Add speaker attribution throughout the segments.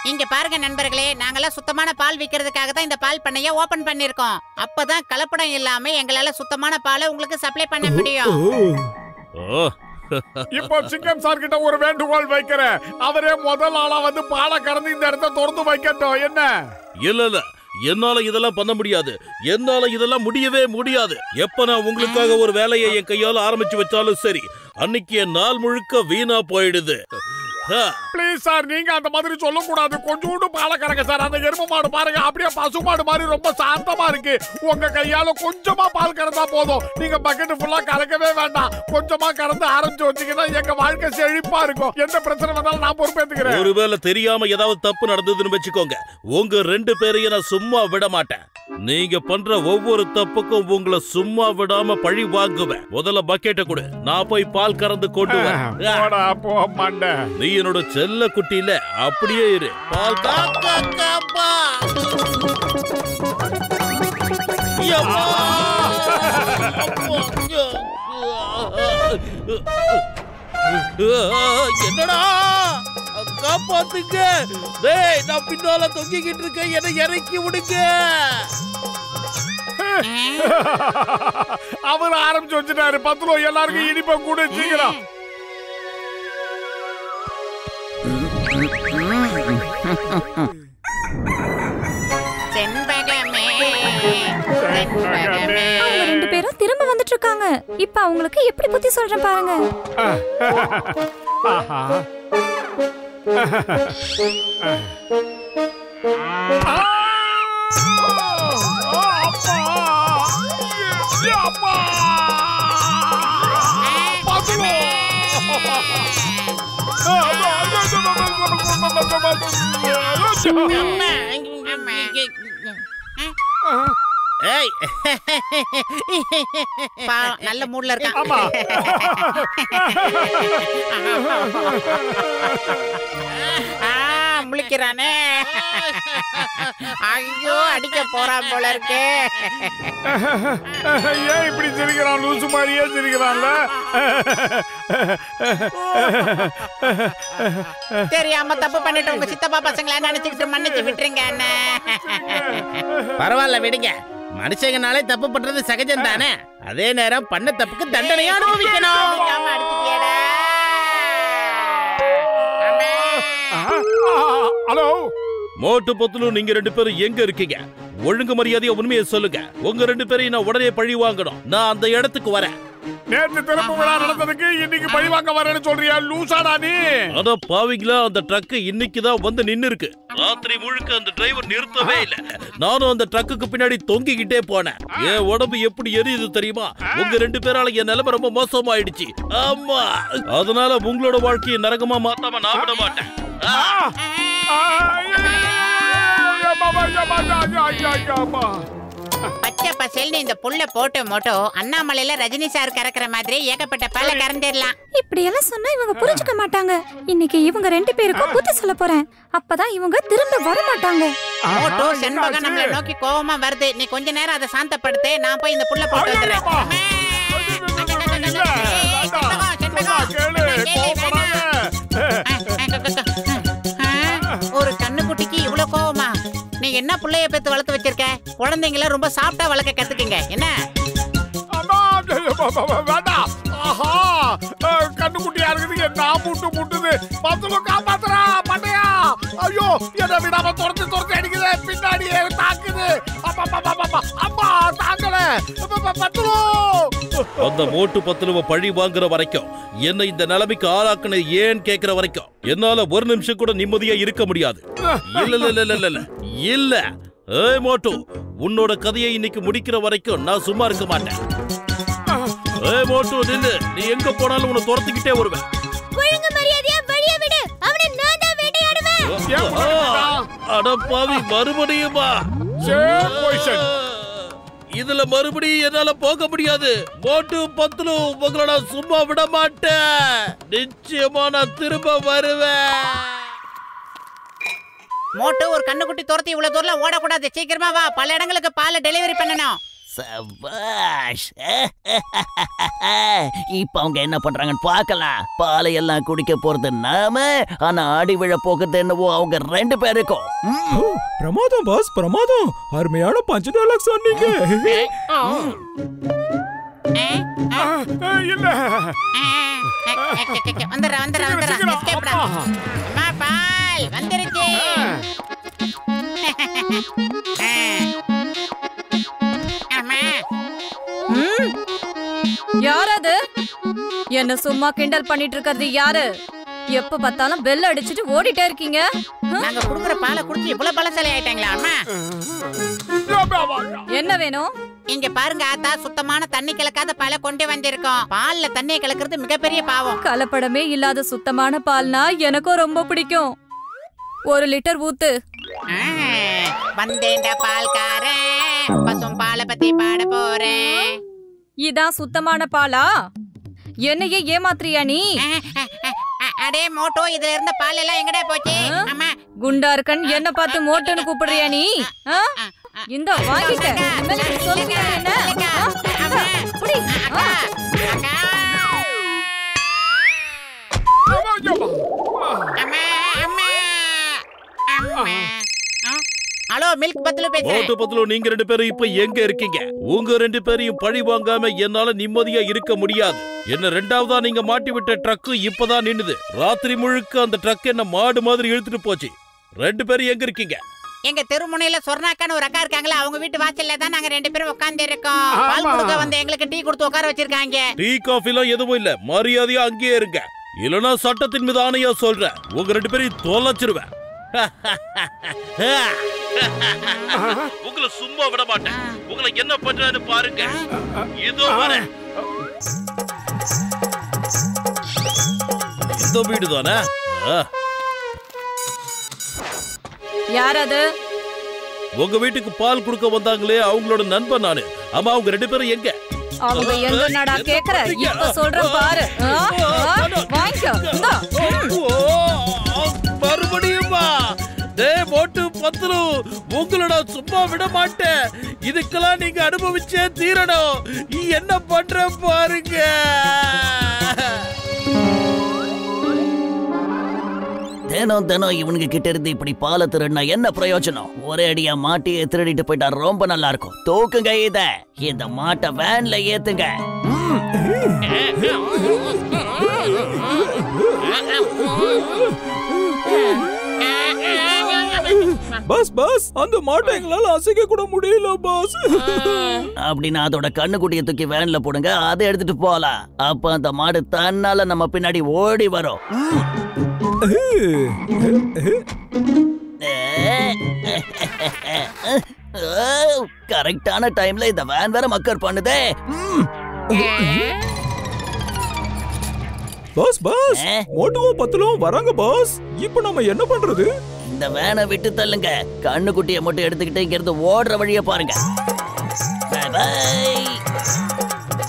Speaker 1: இங்க பாருங்க நண்பர்களே, நாங்கெல்லாம் சுத்தமான பால் விக்கிறதுக்காக தான் இந்த பால் பண்ணைய ஓபன் பண்ணிருக்கோம். அப்பதான் கலப்படம் இல்லாம எங்களால சுத்தமான பாலை உங்களுக்கு சப்ளை பண்ண முடியும்.
Speaker 2: இப்போ சிங்கம் சார் கிட்ட ஒரு வேண்டுகோள் வைக்கிறேன். அவரே முதல் ஆளா வந்து பாலை கறந்து இந்த இடத்த திறந்து வைக்கட்டும். என்ன?
Speaker 3: இல்ல என்னால இதெல்லாம் பண்ண முடியாது. என்னால இதெல்லாம் முடியவே முடியாது. எப்ப நான் உங்களுக்காக ஒரு வேலையை என் கையால ஆரம்பிச்சு வச்சாலும் சரி, அன்னைக்கு என் நாள் முழுக்க வீணா போயிடுது.
Speaker 2: ப்ளீஸ் சார், நீங்க அந்த மாதிரி சொல்ல கூடாது. கொஞ்சோண்டு பாலை கறங்க சார். அந்த எருமை மாடு பாருங்க, அப்படியே பசு மாடு மாதிரி ரொம்ப சாந்தமா இருக்கு. உங்க கையால கொஞ்சமா பால் கறந்தா போதும். நீங்க பக்கெட் ஃபுல்லா கறக்கவே வேண்டாம். கொஞ்சமா கறந்து ஆரம்பிச்சு வச்சீங்கன்னா எங்க வாழ்க்கை செழிப்பா இருக்கும். எந்த பிரச்சனை வந்தாலும் நான் பொறுப்பேத்துக்கிறேன்.
Speaker 3: ஒருவேளை தெரியாம ஏதாவது தப்பு நடந்ததுன்னு வச்சுக்கோங்க, உங்க 2 பேரையும் நான் சும்மா விட மாட்டேன். நீங்க பண்ற ஒவ்வொரு தப்புக்கும் உங்களை சும்மா விடாம பழி வாங்குவேன். முதல்ல பக்கெட்டை கொடு, நான் போய் பால் கறந்து கொண்டு வரேன். நீ என்னோட செல்ல குட்டியில அப்படியே இரு. பால் என்னடா காப்பாத்துங்க. டேய், நான் பின்னால தொங்கிக்கிட்டு இருக்கேன், என்னை இறக்கி விடுங்க.
Speaker 2: அவர் ஆரம்பிச்சு வச்சுட்டாரு. 10 ரூபா எல்லாருக்கும் இனிப்ப கூட சீக்கிரம்.
Speaker 4: அவங்க 2 பேரும் திரும்ப வந்துட்டு இருக்காங்க. இப்ப அவங்களுக்கு எப்படி புத்தி சொல்றேன் பாருங்க.
Speaker 1: நல்ல மூட்ல இருக்கான். முழிக்கிறானே. ஐயோ, அடிக்க போறான் போல இருக்கு.
Speaker 2: ஏன் இப்படி சிரிக்கிறான்? லூசு மாதிரியே சிரிக்கிறான்ல.
Speaker 1: தெரியாம தப்பு பண்ணிட்டு உங்க சித்தப்பா பசங்களா நினைச்சுக்கிட்டு மன்னிச்சு விட்டுருங்க.
Speaker 5: பரவாயில்ல விடுங்க. மனுஷங்கனாலே தப்பு பண்றது சகஜம் தானே. அதே நேரம் பண்ண தப்புக்கு தண்டனையா அனுபவிக்கணும்.
Speaker 2: ஹலோ
Speaker 3: மோட்டு பத்துலு, நீங்க 2 பேரும் எங்க இருக்கீங்க? ஒழுங்கு மரியாதையா உண்மையை சொல்லுங்க. உங்க 2 பேரையும் நான் உடனே பழி வாங்கணும். நான் அந்த இடத்துக்கு வரேன்.
Speaker 2: நேத்து திறப்பு விழா நடந்ததுக்கு இன்னைக்கு பழி வாங்க வரேன்னு சொல்றியா? லூசாடா நீ?
Speaker 3: அட பாவிங்களா, அந்த ட்ரக் இன்னைக்கு தான் வந்து நின்னு இருக்கு. ராத்திரி முழுக்க அந்த டிரைவர் நிறுத்தவே இல்ல. நானும் அந்த ட்ரக்குக்கு பின்னாடி தொங்கிக்கிட்டே போனேன். என் உடம்பு எப்படி எரியுது தெரியுமா? உங்க 2 பேரால என் நிலைமை ரொம்ப மோசமாயிடுச்சு. ஆமா, அதனால உங்களோட வாழ்க்கையை நரகமா மாத்தாம நான் விட மாட்டேன்.
Speaker 1: பச்சை பசேல்னு இந்த புள்ள போட்டு மோட்டோ அண்ணாமலையில ரஜினி சார் கறக்குற மாதிரி ஏகப்பட்ட பால கறந்துடலாம்.
Speaker 4: இப்படி எல்லாம் சொன்னா இவங்க புரிஞ்சுக்க மாட்டாங்க. இன்னைக்கு இவங்க 2 பேருக்கும் புத்தி சொல்ல போறேன். அப்பதான் இவங்க திரும்ப வர மாட்டாங்க.
Speaker 1: மோட்டோ செண்பகம் நம்மள நோக்கி கோவமா வருது. நீ கொஞ்ச நேரம் அதை சாந்தப்படுத்து. நான் போய் இந்த புள்ள போட்டு வந்துடுறேன். ஒரு கண்ணுக்குட்டிக்கு இவ்வளவு கோவமா? நீ என்ன புள்ளைய பெத்து வளர்த்து வச்சிருக்க? குழந்தைங்கள ரொம்ப சாப்பிட்டா வளர்க்க கத்துக்குங்க. என்ன
Speaker 2: வேண்டாம். கண்ணுக்குட்டியா இருக்குது. என்ன முட்டுது. பத்துல காப்பாத்துறா பண்ணையா. ஐயோ, என்ன விடாம துரத்து அடிக்குது. பின்னாடி தாக்குது. அம்மா தாங்கல. பத்துலோ
Speaker 3: அந்த மோட்டு பத்துலுவ பழி வாங்குற வரைக்கும், என்ன இந்த நிலைமைக்கு ஆளாக்குன ஏன் கேக்குற வரைக்கும் என்னால ஒரு நிமிஷம் கூட நிம்மதியா இருக்க முடியாது. இல்ல ஏய் மோட்டு, உன்னோட கதையை இன்னைக்கு முடிக்கிற வரைக்கும் நான் சும்மா இருக்க மாட்டேன். ஏய் மோட்டு நில்லு. நீ எங்க போனாலும் உன்னை துரத்திக்கிட்டே வருவேன்.
Speaker 4: ஒழுங்கு மரியாதையா வழிய விடு. அவனை நான் தான் வேட்டையாடுவேன்.
Speaker 3: அட பாவி, மறுபடியுமா? இதுல மறுபடியும் என்னால போக முடியாது. மோட்டு பத்துலு, உங்களை நான் சும்மா விட மாட்டேன். நிச்சயமா நான் திரும்ப வருவேன்.
Speaker 1: மோட்டோ, ஒரு கண்ணுக்குட்டி துரத்தி இவ்வளவு தூரம் ஓடக்கூடாது. சீக்கிரமா வா. பல இடங்களுக்கு பாலை டெலிவரி பண்ணணும்.
Speaker 6: சபாஷ். இப்ப அவங்க என்ன பண்றாங்கன்னு பார்க்கலாம். பாலை எல்லாம் குடிக்க போறது நாம, ஆனா ஆடி விழ போகிறது என்னவோ அவங்க 2 பேருக்கும்.
Speaker 7: பிரமாதம் பாஸ், பிரமாதம். அருமையான பஞ்ச டயலாக் சொன்னீங்க.
Speaker 2: இல்ல
Speaker 1: வந்துடுறேன். அம்மா பால் வந்துருச்சு.
Speaker 4: யாரது? என்ன சும்மா கிண்டல் பண்ணிட்டு இருக்கிறது யாரு? எப்ப பார்த்தாலும் பெல் அடிச்சிட்டு ஓடிட்டே இருக்கீங்க.
Speaker 1: நாங்க குடுக்குற பாலை குடிச்சு இவ்வளவு பலசாலி ஆயிட்டாங்களா அம்மா?
Speaker 4: என்ன வேணும்?
Speaker 1: இங்க பாருங்க ஆத்தா, சுத்தமான தண்ணி கலக்காத பாலை கொண்டு வந்திருக்கோம். பால்ல தண்ணியை கலக்கிறது மிகப்பெரிய பாவம்.
Speaker 4: கலப்படமே இல்லாத சுத்தமான பால்னா எனக்கும் ரொம்ப பிடிக்கும். 1 லிட்டர் ஊத்து.
Speaker 1: வந்தேன்டா பால்காரன், பசும் பாலை பத்தி பாட போறேன்.
Speaker 4: இதான் சுத்தமான பாலா? என்னையே ஏமாத்திரியா நீ?
Speaker 1: அடே மோட்டோ, இதுல இருந்த பால் எல்லாம் எங்கடா போச்சு? அம்மா
Speaker 4: குண்டா இருக்கன் என்ன பார்த்து மோட்டோன்னு கூப்பிடுறியா நீ? இந்த வாங்கிட்ட சொல்லுங்க என்ன? புடி.
Speaker 1: ஹலோ, மில்க் பத்லு பேசுறேன்.
Speaker 3: மோட்டு பத்லு, நீங்க 2 பேரும் இப்ப எங்க இருக்கீங்க? உங்க 2 பேரையும் பழி வாங்காம என்னால நிம்மதியா இருக்க முடியாது. என்ன 2வதா நீங்க மாட்டி விட்ட ட்ரக் இப்பதான் நின்னுது. ராத்திரி முழுக்க அந்த ட்ரக் என்ன மாடு மாதிரி இழுத்துட்டு போச்சு. 2 பேரும் எங்க இருக்கீங்க?
Speaker 1: எங்க தெருமுனையில சொர்ணாக்கான்னு ஒரு அக்கா இருக்காங்களா, அவங்க வீட்டு வாசல்ல தான் நாங்க 2 பேரும் உட்கார்ந்து இருக்கோம். பால் கொடுக்க வந்து எங்களுக்கு டீ கொடுத்து உட்கார வச்சிருக்காங்க.
Speaker 3: டீ காஃபிலாம் எதுவும் இல்ல, மரியாதையா அங்கேயே இருங்க. இல்லனா சட்டத்தின் மீது ஆணையா சொல்றேன், உங்க 2 பேரையும் தொலைச்சிருவேன். உங்களை சும்மா விட மாட்டேன். உங்களை என்ன பண்றேன்னு பாருங்க. இதோ வரேன். இந்த வீடு தானே?
Speaker 4: யார் அது?
Speaker 3: உங்க வீட்டுக்கு பால் கொடுக்க வந்தாங்களே, அவங்களோட நண்பன் நானு. ஆமா, அவங்க 2 பேரும் எங்க?
Speaker 4: அவங்க எங்க நாடா கேக்குற? இப்ப சொல்றேன் பாரு. வாங்கிக்கோ.
Speaker 3: மறுபடியுமா? டேய் மோட்டு பத்லு, உங்களோட சும்மா விட மாட்டேன். இதுக்கெல்லாம் நீங்க அனுபவிச்சே தீரணும். என்ன பண்ற பாருங்க.
Speaker 6: தினம் இவனுங்க கிட்ட இருந்து இப்படி பாலை திருடினா என்ன பிரயோஜனம்? ஒரே அடியா மாட்டியை திருடிட்டு போயிட்டா ரொம்ப நல்லா இருக்கும். தூக்குங்க இத, இந்த மாட்டை வேன்ல ஏத்துங்க.
Speaker 7: பாஸ் பாஸ், அந்த மாட்டை எங்களால அசைக்க கூட முடியல பாஸ்.
Speaker 6: அப்படின்னா அதோட கண்ணுக்குட்டியை தூக்கி வேன்ல போடுங்க, அதை எடுத்துட்டு போலாம். அப்ப அந்த மாடு தன்னால நம்ம பின்னாடி ஓடி வரும். கரெக்டான டைம்ல இந்த வேன் வேற மக்கர் பண்ணுதே.
Speaker 7: பாஸ் பாஸ், மோட்டுவும் பத்லுவும் வராங்க பாஸ். இப்போ நம்ம என்ன பண்றது?
Speaker 6: இந்த வேனை விட்டு தள்ளுங்க. கண்ணுக்குட்டியை மட்டும் எடுத்துக்கிட்டு இங்க இருந்து ஓடுற வழியை பாருங்க. Bye bye.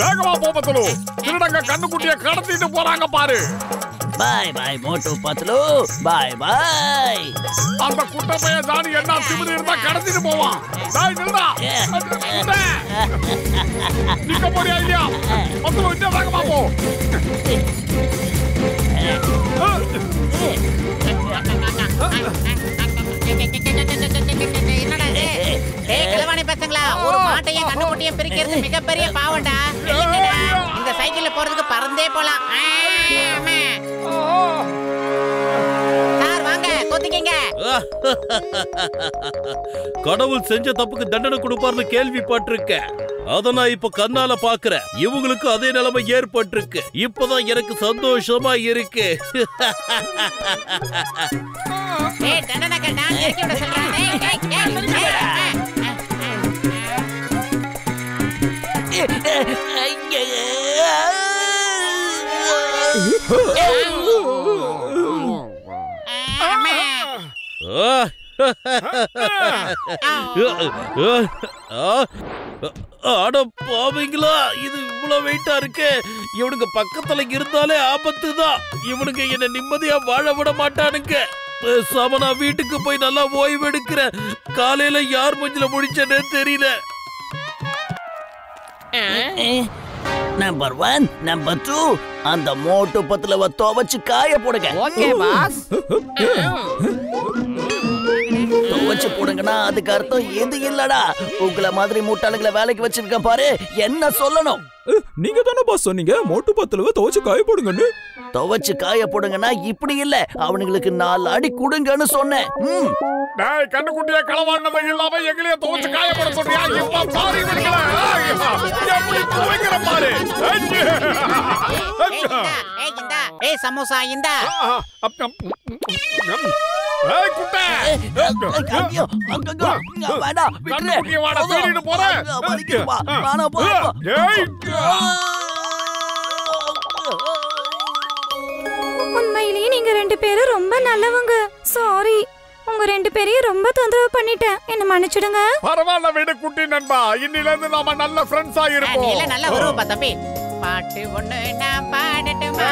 Speaker 2: வேகமா போ பத்லு, திருடங்க கண்ணுக்குட்டியை கடத்திட்டு போறாங்க பாரு.
Speaker 6: பாய் பாய் மோட்டு பத்லு, பாய் பாய்.
Speaker 2: அந்த குட்டப்பைய தானி என்ன திமிரு இருந்தா கடத்திட்டு போவான். டேய் நில்டா. நிக்க போறியா இல்லையா? பத்லு இன்னும் வேகமா போ.
Speaker 1: கிழவாணி பசங்களா, ஒரு மாட்டையும் கண்ணுக்குட்டியும் பிரிக்கிறது மிகப்பெரிய பாவண்டா. இந்த சைக்கிள்ல போறதுக்கு பறந்தே போலாம். சார் வாங்க, கொத்திக்கங்க.
Speaker 3: கடவுள் செஞ்ச தப்புக்கு தண்டனை கொடுப்பார்னு கேள்விப்பட்டிருக்கேன். அத நான் இப்ப கண்ணால பாக்குறேன். இவங்களுக்கு அதே நிலைமை ஏற்பட்டிருக்கு. இப்பதான் எனக்கு சந்தோஷமா இருக்கு. அட பாவீங்களா, இது இவ்வளவு வெயிட்டா இருக்கு. இவனுங்க பக்கத்துல இருந்தாலே ஆபத்து தான். இவனுங்க என்ன நிம்மதியா வாழ விட மாட்டானுங்க. பேசாம நான் வீட்டுக்கு போய் நல்லா ஓய்வு எடுக்கிறேன். காலையில யார் மஞ்சள முடிச்சேன்னு தெரியல.
Speaker 6: நம்பர் 1 நம்பர் 2 அந்த மோட்டு பத்துல துவச்சு காய போடுங்க.
Speaker 5: Okay pass.
Speaker 6: துவச்சு போடுங்கன்னா அதுக்கு அர்த்தம் எது இல்லடா. உங்களை மாதிரி முட்டாளுங்களை வேலைக்கு வச்சிருக்க பாரு, என்ன சொல்லணும்?
Speaker 7: நீங்க தானே பாஸ் சொன்னீங்க மோட்டு பத்துல துவச்சு காய போடுங்கன்னு.
Speaker 6: துவச்சு காய போடுங்கன்னா இப்படி இல்ல, அவனுங்களுக்கு 4 அடி கொடுங்கன்னு சொன்னேன்.
Speaker 2: டேய் கண்ணுக்குட்டியே களவாண்டதை இல்லாம எங்களையே துவச்சு காய போட சொல்றியா? இப்ப பாரு இவனுங்களே. எப்படி துவைக்கிற பாரு.
Speaker 1: ஏய் சமோசா இந்தா.
Speaker 2: ஏய் குட்டே.
Speaker 6: ஐயோ, அங்கங்க, வேணாம், விட்டுரு.
Speaker 2: கண்ணுக்குட்டியை வாடா தேடிட்டு போறேன்.
Speaker 6: வலிக்குதுப்பா, வேணாம், போ.
Speaker 2: ஏய்
Speaker 8: உண்மையிலேயே நீங்க 2 பேரும் ரொம்ப நல்லவங்க. சாரி, உங்க 2 பேரையும் ரொம்ப தொந்தரவு பண்ணிட்டேன். என்ன மன்னிச்சிடுங்க.
Speaker 2: பரவாயில்ல விடு குட்டி நண்பா, இன்னில இருந்து நாம நல்ல ஃப்ரெண்ட்ஸா இருப்போம்.
Speaker 1: நீல நல்லா வருவப்பா தம்பி. பாட்டு ஒண்ணு நான் பாடட்டுமா?